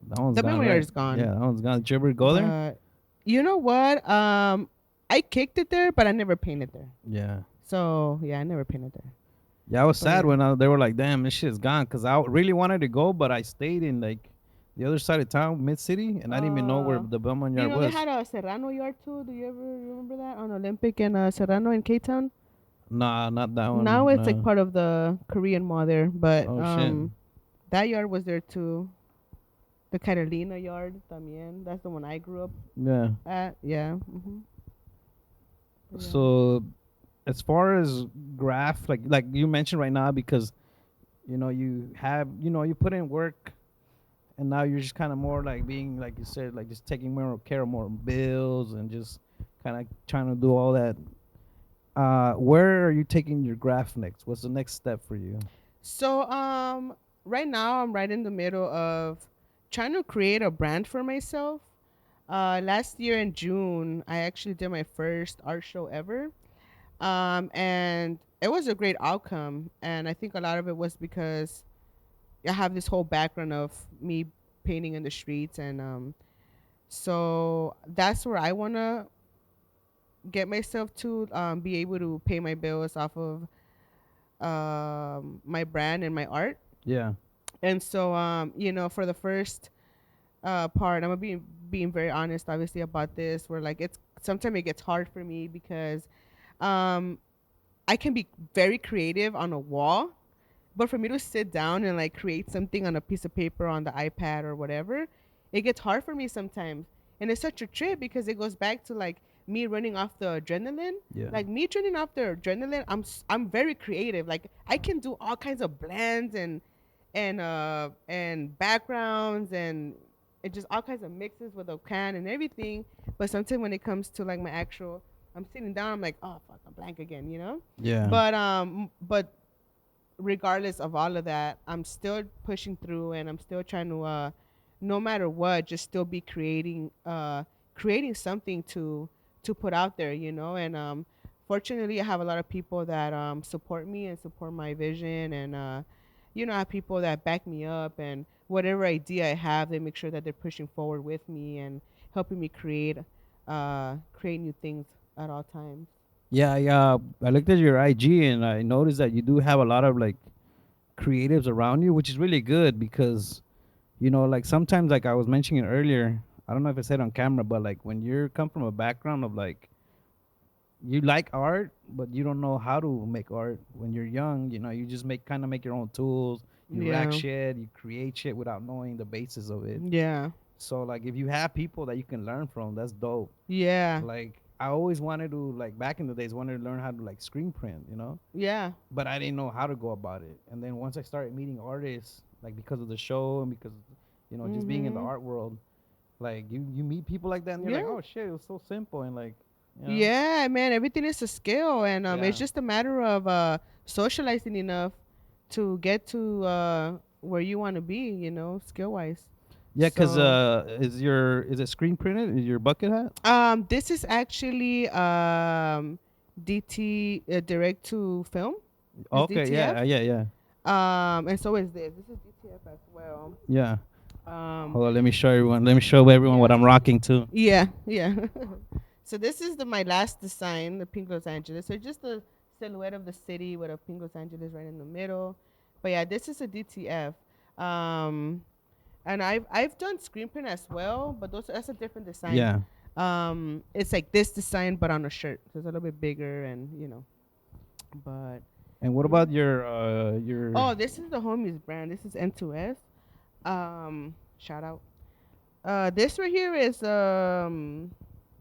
Speaker 3: That one's
Speaker 4: The
Speaker 3: gone,
Speaker 4: memory yard
Speaker 3: right?
Speaker 4: is gone,
Speaker 3: Yeah, that one's gone. Did you ever go there?
Speaker 4: but you know what? I kicked it there, but I never painted there.
Speaker 3: Yeah.
Speaker 4: So yeah, I never painted there.
Speaker 3: Yeah, I was
Speaker 4: But
Speaker 3: sad
Speaker 4: yeah.
Speaker 3: when they were like, "Damn, this shit's gone." Cause I really wanted to go, but I stayed in like the other side of town, mid city, and I didn't even know where the Belmont yard
Speaker 4: They
Speaker 3: was.
Speaker 4: had a Serrano yard too. Do you ever remember that on Olympic and Serrano in K Town?
Speaker 3: Nah, not that
Speaker 4: Now
Speaker 3: one.
Speaker 4: it's like
Speaker 3: No.
Speaker 4: part of the Korean mall there, but
Speaker 3: Oh shit.
Speaker 4: that yard was there too. The Carolina yard también. That's the one I grew up
Speaker 3: Yeah.
Speaker 4: at. Yeah. Yeah.
Speaker 3: So as far as graph, like you mentioned right now, because you have you put in work, and now you're just kind of more like being like you said, like just taking more care of more bills and just kind of trying to do all that. Where are you taking your graph next? What's the next step for you?
Speaker 4: So right now I'm right in the middle of trying to create a brand for myself. Last year in June, I actually did my first art show ever. And it was a great outcome. And I think a lot of it was because I have this whole background of me painting in the streets, and so that's where I want to get myself to be able to pay my bills off of my brand and my art.
Speaker 3: Yeah.
Speaker 4: And so for the first part, I'm gonna be being very honest, obviously, about this. Where like it's sometimes it gets hard for me because um, I can be very creative on a wall, but for me to sit down and like create something on a piece of paper on the iPad or whatever, it gets hard for me sometimes. And it's such a trip because it goes back to like me running off the adrenaline.
Speaker 3: Yeah.
Speaker 4: Like me running off the adrenaline, I'm very creative. Like I can do all kinds of blends and backgrounds and just all kinds of mixes with a can and everything. But sometimes when it comes to like my actual, I'm sitting down, I'm like, oh fuck, I'm blank again.
Speaker 3: Yeah.
Speaker 4: But regardless of all of that, I'm still pushing through, and I'm still trying to no matter what, just still be creating something to put out there. And fortunately I have a lot of people that support me and support my vision, and I have people that back me up, and whatever idea I have, they make sure that they're pushing forward with me and helping me create new things at all times.
Speaker 3: Yeah, yeah. I looked at your IG and I noticed that you do have a lot of like creatives around you, which is really good because like sometimes, like I was mentioning earlier, I don't know if I said on camera, but like when you come from a background of like you like art, but you don't know how to make art when you're young, you just make your own tools, you rack
Speaker 4: Yeah.
Speaker 3: shit, you create shit without knowing the basis of it.
Speaker 4: Yeah.
Speaker 3: So like if you have people that you can learn from, that's dope.
Speaker 4: Yeah.
Speaker 3: Like I always wanted to, like back in the days, wanted to learn how to like screen print,
Speaker 4: Yeah.
Speaker 3: but I didn't know how to go about it. And then once I started meeting artists, like because of the show and because just being in the
Speaker 4: Mhm.
Speaker 3: art world, like you meet people like that and you're like,
Speaker 4: Yeah.
Speaker 3: oh shit, it was so simple and like,
Speaker 4: Yeah, man, everything is a skill, and it's
Speaker 3: Yeah.
Speaker 4: just a matter of socializing enough to get to where you want to be, you know, skill wise.
Speaker 3: Yeah, cause
Speaker 4: So
Speaker 3: is it screen printed? Is your bucket hat?
Speaker 4: this is actually DT direct to film. It's
Speaker 3: Okay,
Speaker 4: DTF.
Speaker 3: yeah.
Speaker 4: And so is this. This is DTF as well.
Speaker 3: Yeah.
Speaker 4: Um,
Speaker 3: Hold on, let me show everyone. Let me show everyone what
Speaker 4: yeah,
Speaker 3: I'm rocking too.
Speaker 4: yeah. So this is my last design, the pink Los Angeles. So just the silhouette of the city with a pink Los Angeles right in the middle. But yeah, this is a DTF. Um, and I've done screen print as well, but that's a different design.
Speaker 3: Yeah.
Speaker 4: It's like this design but on a shirt, so it's a little bit bigger and you know. But
Speaker 3: And what
Speaker 4: yeah.
Speaker 3: about your?
Speaker 4: Oh, this is the homies brand. This is N2S. Shout out. This right here is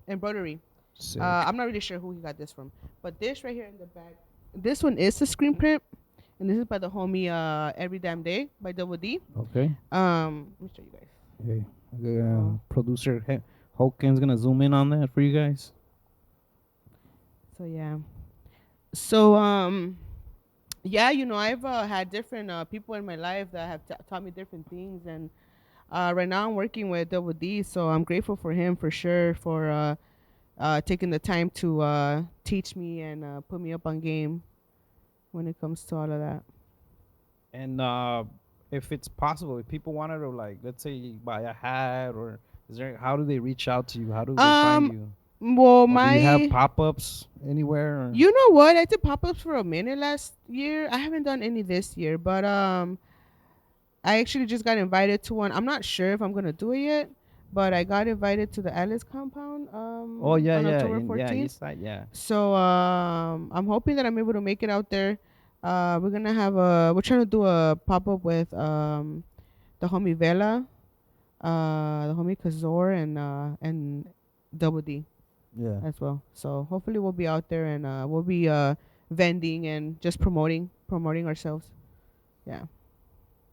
Speaker 4: embroidery.
Speaker 3: Sick.
Speaker 4: I'm not really sure who he got this from, but this right here in the back, this one is a screen print, and this is by the homie Every Damn Day by Double D.
Speaker 3: Okay.
Speaker 4: Let me show you guys.
Speaker 3: Okay.
Speaker 4: Oh.
Speaker 3: Producer Hokin's gonna zoom in on that for you guys.
Speaker 4: So yeah. So yeah, you know, I've had different people in my life that have taught me different things, and right now I'm working with Double D, so I'm grateful for him for sure for taking the time to teach me and put me up on game when it comes to all of that.
Speaker 3: And if it's possible, if people wanted to, like, let's say buy a hat, or is there, how do they reach out to you? How do they find you?
Speaker 4: Well,
Speaker 3: Or do you have
Speaker 4: my
Speaker 3: pop-ups anywhere? Or?
Speaker 4: you know what? I did pop-ups for a minute last year. I haven't done any this year, but I actually just got invited to one. I'm not sure if I'm gonna do it yet, but I got invited to the Alice compound
Speaker 3: Oh yeah,
Speaker 4: on
Speaker 3: yeah,
Speaker 4: October
Speaker 3: yeah,
Speaker 4: 14th.
Speaker 3: East Side, yeah.
Speaker 4: So I'm hoping that I'm able to make it out there. We're trying to do a pop-up with the homie Vela, the homie Kazor, and Double D
Speaker 3: Yeah.
Speaker 4: as well. So hopefully we'll be out there and we'll be vending and just promoting ourselves. Yeah.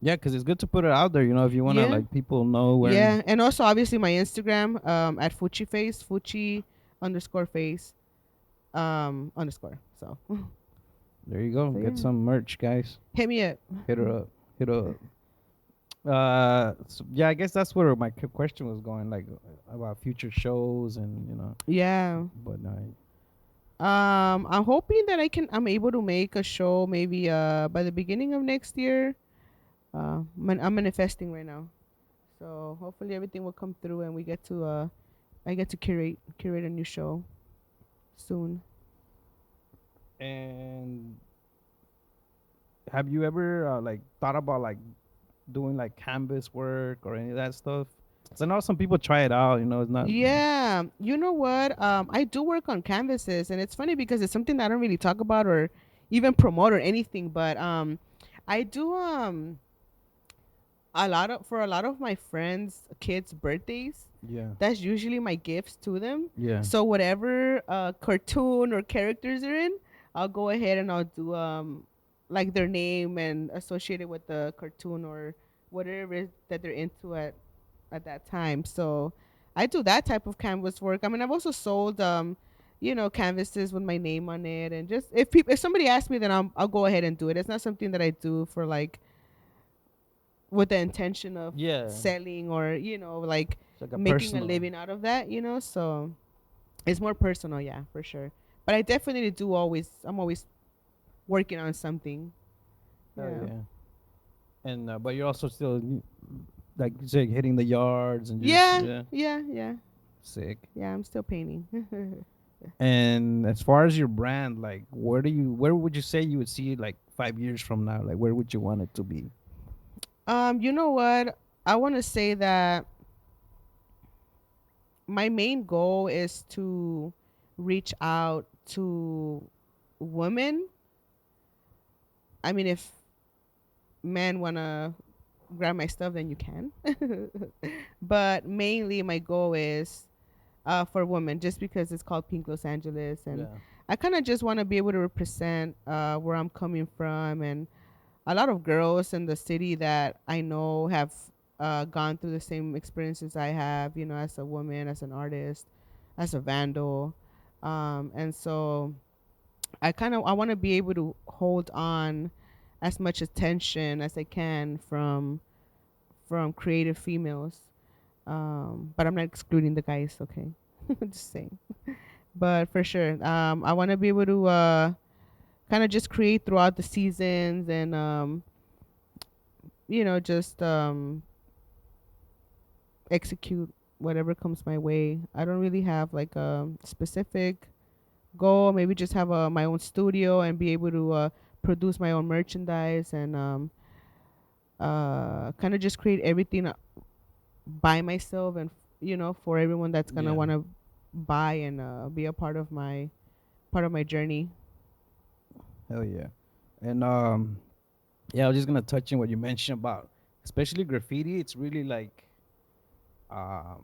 Speaker 3: Yeah, because it's good to put it out there, if you want to,
Speaker 4: Yeah.
Speaker 3: like, people know where.
Speaker 4: Yeah, and also obviously my Instagram at Fuchi Face, Fuchi underscore face underscore. So
Speaker 3: There you go.
Speaker 4: So,
Speaker 3: Get
Speaker 4: yeah.
Speaker 3: some merch, guys.
Speaker 4: hit me up.
Speaker 3: Hit her up. Hit her up. So, yeah, I guess that's where my question was going, like, about future shows and,
Speaker 4: Yeah.
Speaker 3: but
Speaker 4: I'm hoping that I'm able to make a show maybe by the beginning of next year. I'm manifesting right now, so hopefully everything will come through and we get to I get to curate a new show soon.
Speaker 3: and have you ever like thought about like doing like canvas work or any of that stuff? 'Cause I know some people try it out. It's not.
Speaker 4: Yeah, you know what? I do work on canvases, and it's funny because it's something that I don't really talk about or even promote or anything. But I do a lot of my friends' kids' birthdays.
Speaker 3: Yeah.
Speaker 4: That's usually my gifts to them.
Speaker 3: Yeah.
Speaker 4: So whatever cartoon or characters they're in, I'll go ahead and I'll do like their name and associate it with the cartoon or whatever it is that they're into at that time. So I do that type of canvas work. I mean, I've also sold canvases with my name on it, and just if somebody asks me, then I'll go ahead and do it. It's not something that I do for like with the intention of
Speaker 3: Yeah.
Speaker 4: selling or like
Speaker 3: It's like a
Speaker 4: making
Speaker 3: personal.
Speaker 4: a living out of that. So it's more personal, yeah, for sure. But I definitely I'm always working on something.
Speaker 3: Oh,
Speaker 4: Yeah.
Speaker 3: yeah. And but you're also still like you said, hitting the yards and just,
Speaker 4: Yeah.
Speaker 3: sick.
Speaker 4: Yeah, I'm still painting.
Speaker 3: And as far as your brand, like, where would you say you would see it like 5 years from now? Like, where would you want it to be?
Speaker 4: You know what? I want to say that my main goal is to reach out to women. I mean, if men want to grab my stuff, then you can. But mainly my goal is for women, just because it's called Pink Los Angeles. And I kind of just want to be able to represent where I'm coming from. And a lot of girls in the city that I know have gone through the same experiences I have, as a woman, as an artist, as a vandal. And so I want to be able to hold on as much attention as I can from creative females. But I'm not excluding the guys, okay? Just saying. But for sure, I want to be able to kind of just create throughout the seasons and just execute whatever comes my way. I don't really have like a specific goal. Maybe just have my own studio and be able to produce my own merchandise and kind of just create everything by myself and for everyone that's gonna
Speaker 3: Yeah.
Speaker 4: want to buy and be a part of my journey.
Speaker 3: Hell yeah. And yeah, I was just gonna touch on what you mentioned about, especially graffiti. It's really like, I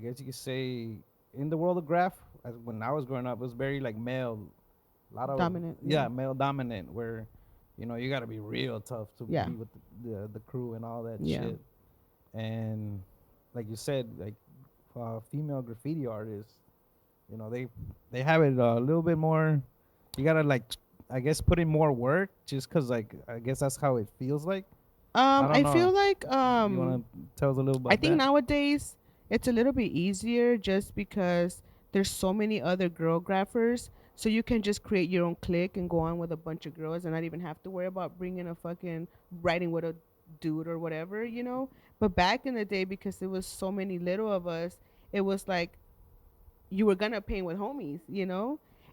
Speaker 3: guess you could say, in the world of graph, as when I was growing up, it was very like male, a lot of
Speaker 4: Dominant,
Speaker 3: yeah,
Speaker 4: yeah.
Speaker 3: male dominant. Where, you gotta be real tough to
Speaker 4: Yeah.
Speaker 3: be with the crew and all that
Speaker 4: Yeah.
Speaker 3: shit. And like you said, like female graffiti artists, they have it a little bit more. You gotta like, I guess, put in more work just cause like I guess that's how it feels like. I don't
Speaker 4: I feel
Speaker 3: know.
Speaker 4: like
Speaker 3: You wanna tell us a little
Speaker 4: I
Speaker 3: about
Speaker 4: think
Speaker 3: that?
Speaker 4: nowadays it's a little bit easier just because there's so many other girl graphers. So you can just create your own clique and go on with a bunch of girls and not even have to worry about bringing a fucking writing with a dude or whatever. But back in the day, because there was so many little of us, it was like you were gonna paint with homies.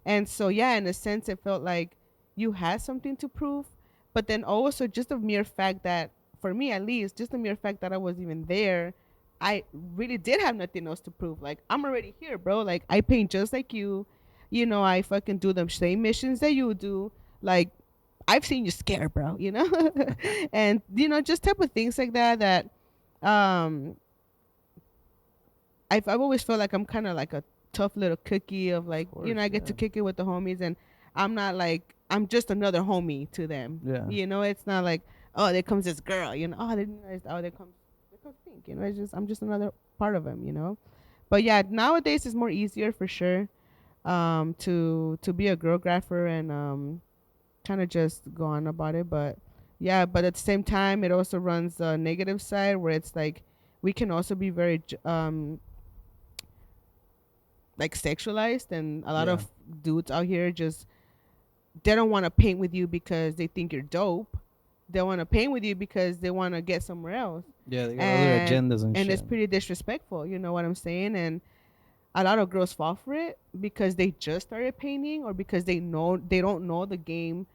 Speaker 4: And so yeah, in a sense, it felt like you had something to prove. But then also just the mere fact that, for me at least, just the mere fact that I was even there, I really did have nothing else to prove. Like, I'm already here, bro. Like, I paint just like you. I fucking do the same missions that you do. Like, I've seen you scare, bro. And just type of things like that um I've always felt like I'm kind of like a tough little cookie of like,
Speaker 3: Of course,
Speaker 4: I get to
Speaker 3: yeah.
Speaker 4: kick it with the homies, and I'm not like, I'm just another homie to them.
Speaker 3: Yeah.
Speaker 4: It's not like, oh, there comes this girl, oh, there comes Pink, it's just, I'm just another part of him. But yeah, nowadays it's more easier for sure, to be a girl grapher and kind of just go on about it. But yeah, but at the same time, it also runs the negative side where it's like we can also be very like sexualized, and a lot
Speaker 3: Yeah.
Speaker 4: of dudes out here just, they don't want to paint with you because they think you're dope. They want to paint with you because they want to get somewhere else.
Speaker 3: Yeah, they got other
Speaker 4: and
Speaker 3: agendas and
Speaker 4: and
Speaker 3: shit.
Speaker 4: it's pretty disrespectful, you know what I'm saying? And a lot of girls fall for it because they just started painting, or because they don't know the game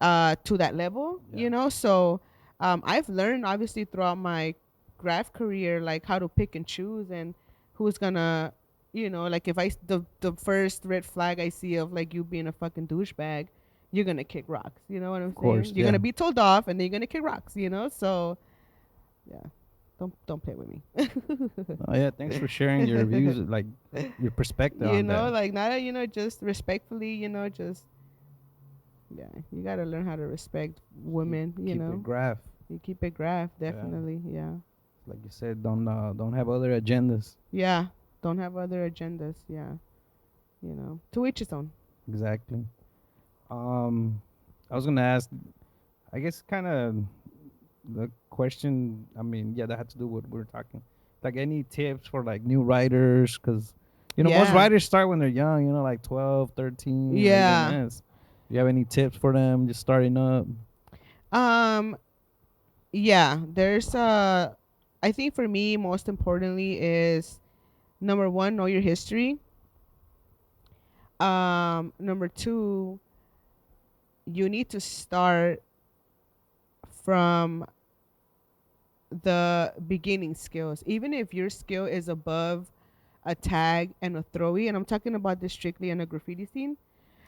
Speaker 4: to that level.
Speaker 3: Yeah.
Speaker 4: So I've learned obviously throughout my graph career, like how to pick and choose and who's gonna, like if the first red flag I see of like you being a fucking douchebag, you're gonna kick rocks. You know what I'm
Speaker 3: Of course,
Speaker 4: saying? You're
Speaker 3: yeah.
Speaker 4: gonna be told off, and then you're gonna kick rocks. So yeah, don't play with me.
Speaker 3: Oh yeah, thanks for sharing your views, like your perspective on that.
Speaker 4: Like not just respectfully, just yeah, you gotta learn how to respect women.
Speaker 3: Keep it graph.
Speaker 4: You keep it graph,
Speaker 3: Yeah.
Speaker 4: definitely. Yeah.
Speaker 3: Like you said, don't have other agendas.
Speaker 4: Yeah. Don't have other agendas. Yeah. To each his own.
Speaker 3: Exactly. I was gonna ask, I guess, kind of the question. I mean, yeah, that had to do with what we're talking. Like, any tips for like new writers? Because most
Speaker 4: Yeah.
Speaker 3: writers start when they're young. Like 12, 13, or
Speaker 4: Yeah.
Speaker 3: even less. Do you have any tips for them just starting up?
Speaker 4: Yeah, there's I think for me most importantly is number 1, know your history. Number 2, you need to start from the beginning skills. Even if your skill is above a tag and a throwy, and I'm talking about this strictly in a graffiti scene.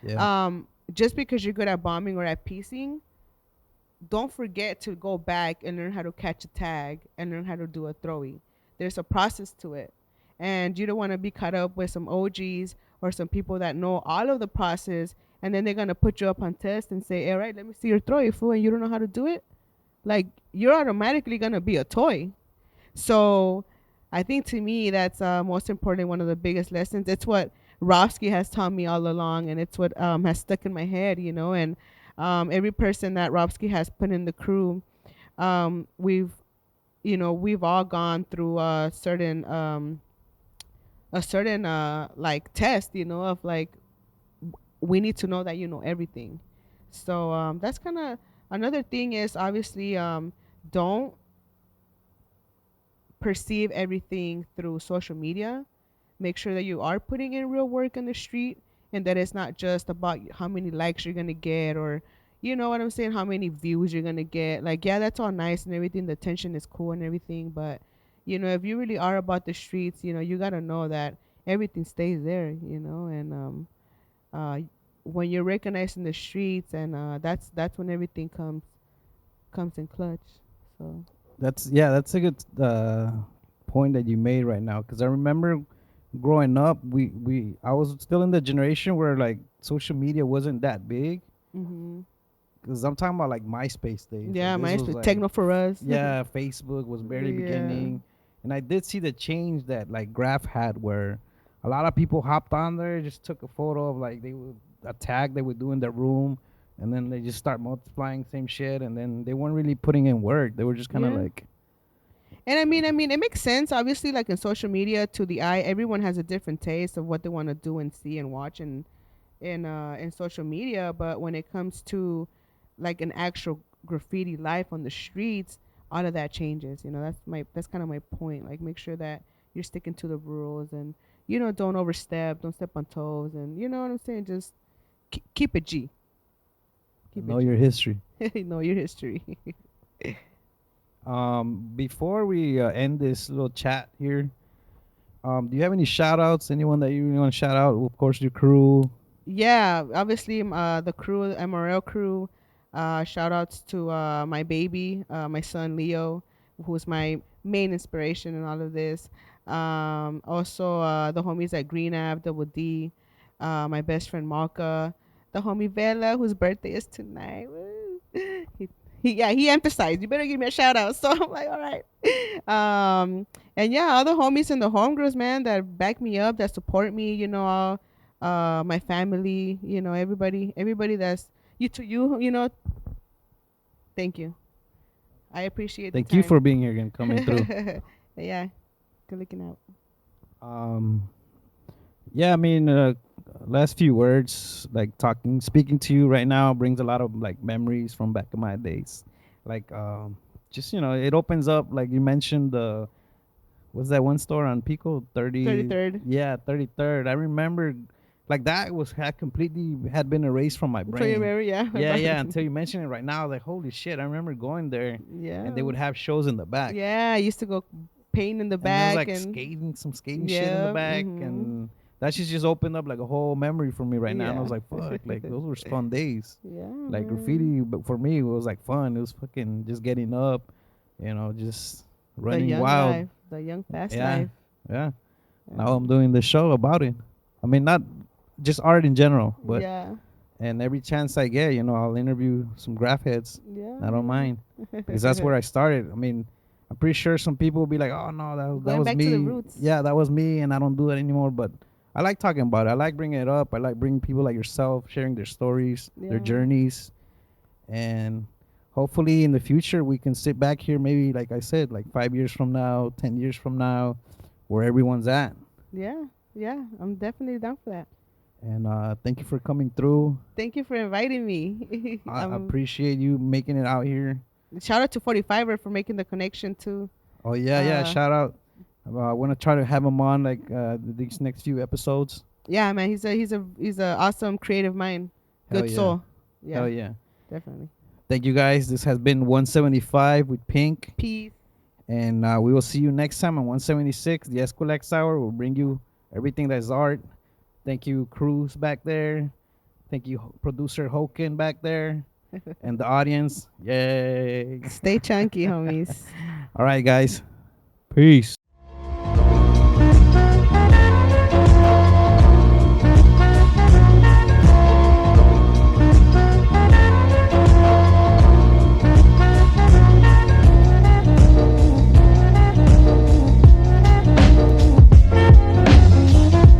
Speaker 3: Yeah.
Speaker 4: Just because you're good at bombing or at piecing, don't forget to go back and learn how to catch a tag and learn how to do a throwy. There's a process to it. And you don't want to be caught up with some OGs or some people that know all of the process, and then they're going to put you up on test and say, all right, let me see your throwy, fool, and you don't know how to do it. Like, you're automatically going to be a toy. So I think to me, that's most important, one of the biggest lessons. It's what Rovsky has taught me all along, and it's what has stuck in my head, and Every person that Robski has put in the crew, we've we've all gone through a certain like test, of like we need to know that you know everything. So that's kind of another thing is obviously don't perceive everything through social media. Make sure that you are putting in real work in the street, and that it's not just about how many likes you're gonna get, or you know what I'm saying, how many views you're gonna get. Like, yeah, that's all nice and everything. The attention is cool and everything, but if you really are about the streets, you gotta know that everything stays there, and uh, when you're recognized in the streets, and that's when everything comes in clutch. So
Speaker 3: That's a good point that you made right now, because I remember growing up, we I was still in the generation where like social media wasn't that big.
Speaker 4: hmm
Speaker 3: Because I'm talking about like MySpace days. Like
Speaker 4: yeah,
Speaker 3: this
Speaker 4: my
Speaker 3: was like,
Speaker 4: techno for us.
Speaker 3: yeah, Facebook was barely
Speaker 4: Yeah.
Speaker 3: beginning, and I did see the change that like Graph had, where a lot of people hopped on there, just took a photo of like they would a tag they would do in their room, and then they just start multiplying same shit, and then they weren't really putting in work. They were just kind of
Speaker 4: Yeah.
Speaker 3: like,
Speaker 4: And I mean, it makes sense. Obviously, like in social media, to the eye, everyone has a different taste of what they want to do and see and watch, and in social media. But when it comes to like an actual graffiti life on the streets, all of that changes. That's kind of my point. Like, make sure that you're sticking to the rules, and don't overstep, don't step on toes, and you know what I'm saying. Just keep it G. Keep it
Speaker 3: know your history.
Speaker 4: G. Know your history.
Speaker 3: Before we end this little chat here, do you have any shout outs? Anyone that you really want to shout out? Of course, your crew.
Speaker 4: Yeah, obviously, the crew, the MRL crew. Shout outs to my baby, my son Leo, who's my main inspiration in all of this. Also, the homies at Green Ave, Double D, my best friend Malka, the homie Vela, whose birthday is tonight. Woo. he emphasized, you better give me a shout out. So I'm like, all right. And yeah, all the homies in the homegirls, man, that back me up, that support me, all my family, everybody that's you, thank you. I appreciate the
Speaker 3: Thank you
Speaker 4: time.
Speaker 3: for being here and coming through.
Speaker 4: Yeah, good looking out.
Speaker 3: Um, yeah, I mean, last few words, like speaking to you right now brings a lot of like memories from back in my days. Like, just it opens up. Like you mentioned, what's that one store on Pico? 30.
Speaker 4: 33rd.
Speaker 3: Yeah, 33rd. I remember, like that had completely had been erased from my
Speaker 4: For your
Speaker 3: brain.
Speaker 4: memory, yeah.
Speaker 3: Yeah, yeah. Until you mention it right now, I was like, holy shit! I remember going there,
Speaker 4: Yeah.
Speaker 3: and they would have shows in the back.
Speaker 4: Yeah, I used to go paint in the
Speaker 3: And there was
Speaker 4: back
Speaker 3: like
Speaker 4: and
Speaker 3: some skating shit in the
Speaker 4: yeah.
Speaker 3: back, and that shit just opened up like a whole memory for me right now. And I
Speaker 4: Yeah.
Speaker 3: was like, fuck, like those were fun days.
Speaker 4: Yeah,
Speaker 3: Like
Speaker 4: man.
Speaker 3: graffiti, but for me, it was like fun. It was fucking just getting up, just
Speaker 4: The
Speaker 3: running
Speaker 4: young
Speaker 3: wild.
Speaker 4: life, the young fast
Speaker 3: Yeah,
Speaker 4: life.
Speaker 3: yeah.
Speaker 4: Yeah.
Speaker 3: Now I'm doing the show about it. I mean, not just art in general, but
Speaker 4: Yeah.
Speaker 3: and every chance I get, I'll interview some graph heads.
Speaker 4: Yeah.
Speaker 3: I don't mind because that's where I started. I mean, I'm pretty sure some people will be like, "Oh no, that
Speaker 4: Going
Speaker 3: was
Speaker 4: back to the
Speaker 3: me."
Speaker 4: roots.
Speaker 3: Yeah, that was me, and I don't do it anymore. But I like talking about it. I like bringing it up. I like bringing people like yourself, sharing their stories, their
Speaker 4: Yeah.
Speaker 3: journeys, and hopefully in the future we can sit back here, maybe like I said, like 5 years from now, 10 years from now, where everyone's at.
Speaker 4: Yeah. Yeah. I'm definitely down for that.
Speaker 3: And thank you for coming through.
Speaker 4: Thank you for inviting me.
Speaker 3: I appreciate you making it out here.
Speaker 4: Shout out to 45er for making the connection too.
Speaker 3: Oh yeah, yeah. Shout out. I want to try to have him on like these next few episodes.
Speaker 4: Yeah, man, he's a awesome creative mind.
Speaker 3: Hell
Speaker 4: Good
Speaker 3: yeah.
Speaker 4: soul. Yeah,
Speaker 3: Hell yeah.
Speaker 4: definitely.
Speaker 3: Thank you guys. This has been 175 with Pink.
Speaker 4: Peace.
Speaker 3: And we will see you next time on 176, the Eskwilax Hour. We'll bring you everything that's art. Thank you, Cruz back there. Thank you, producer Hoken back there. And the audience. Yay.
Speaker 4: Stay chunky, homies.
Speaker 3: All right, guys. Peace.